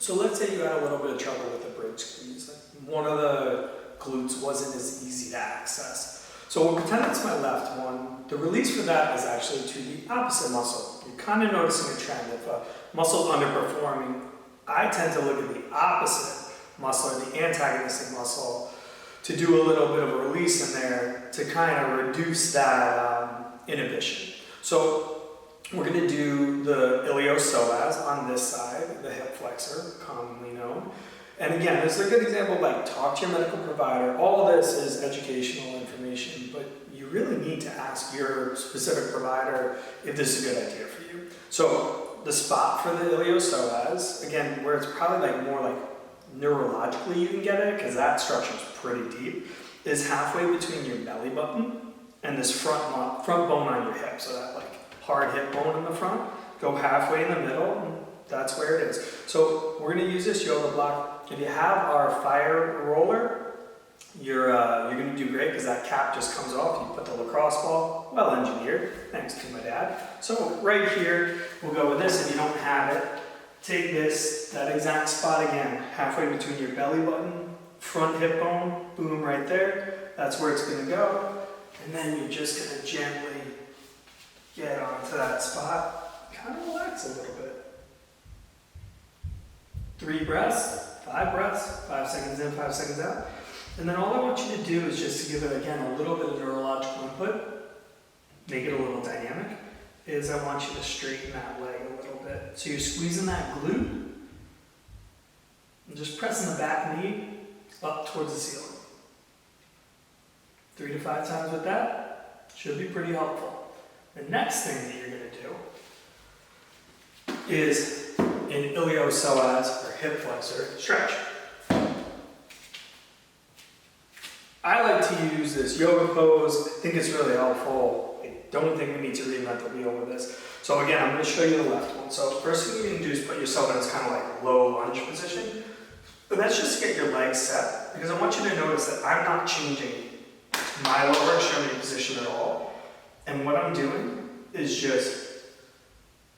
So let's say you had a little bit of trouble with the bridge squeeze. One of the glutes wasn't as easy to access. So we'll pretend it's my left one. The release for that is actually to the opposite muscle. You're kind of noticing a trend. If a muscle is underperforming, I tend to look at the opposite muscle, or the antagonistic muscle, to do a little bit of a release in there to kind of reduce that inhibition. So we're going to do the iliopsoas on this side, the hip flexor, commonly known. And again, this is a good example of like, talk to your medical provider. All of this is educational information, but you really need to ask your specific provider if this is a good idea for you. So the spot for the iliopsoas, again, where it's probably like more like neurologically you can get it, because that structure is pretty deep, is halfway between your belly button and this front bone on your hip. So that like hard hip bone in the front, go halfway in the middle, and that's where it is. So we're going to use this yoga block. If you have our fire roller, you're going to do great, because that cap just comes off. You put the lacrosse ball, well engineered, thanks to my dad. So right here, we'll go with this. If you don't have it, take this, that exact spot again, halfway between your belly button, front hip bone, boom, right there. That's where it's going to go. And then you're just going to gently get onto that spot, kind of relax a little bit. 3 breaths, 5 breaths, 5 seconds in, 5 seconds out. And then all I want you to do is just to give it, again, a little bit of neurological input, make it a little dynamic, is I want you to straighten that leg a little bit. So you're squeezing that glute, and just pressing the back knee up towards the ceiling. 3 to 5 times with that, should be pretty helpful. The next thing that you're going to do is an iliopsoas or hip flexor stretch. I like to use this yoga pose. I think it's really helpful. I don't think we need to reinvent the wheel with this. So again, I'm going to show you the left one. So first thing you're going to do is put yourself in this kind of like low lunge position. But that's just to get your legs set, because I want you to notice that I'm not changing my lower extremity position at all. And what I'm doing is just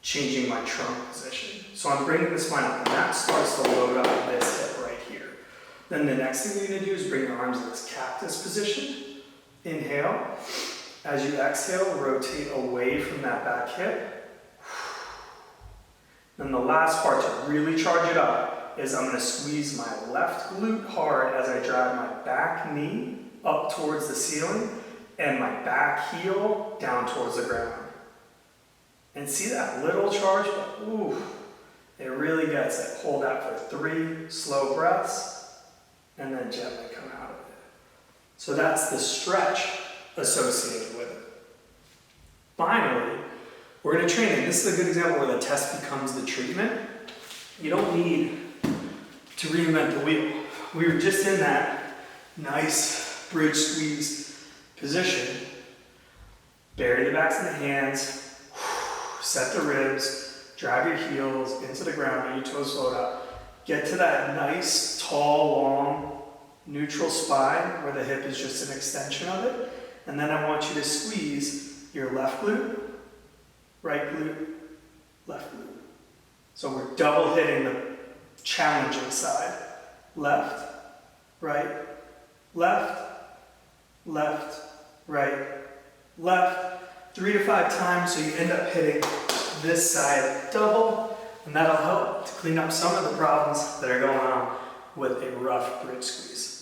changing my trunk position. So I'm bringing the spine up, and that starts to load up this hip right here. Then the next thing you're going to do is bring your arms to this cactus position. Inhale. As you exhale, rotate away from that back hip. Then the last part to really charge it up is I'm going to squeeze my left glute hard as I drive my back knee up towards the ceiling and my back heel down towards the ground. And see that little charge? But ooh, it really gets it. Hold that for 3 slow breaths and then gently come out of it. So that's the stretch associated with it. Finally, we're going to train it. This is a good example where the test becomes the treatment. You don't need to reinvent the wheel. We were just in that nice bridge squeeze position. Bury the backs of the hands. Set the ribs, drive your heels into the ground, let your toes float up. Get to that nice, tall, long, neutral spine where the hip is just an extension of it. And then I want you to squeeze your left glute, right glute, left glute. So we're double hitting the challenging side. Left, right, left, left, right, left. 3 to 5 times, so you end up hitting this side double, and that'll help to clean up some of the problems that are going on with a rough bridge squeeze.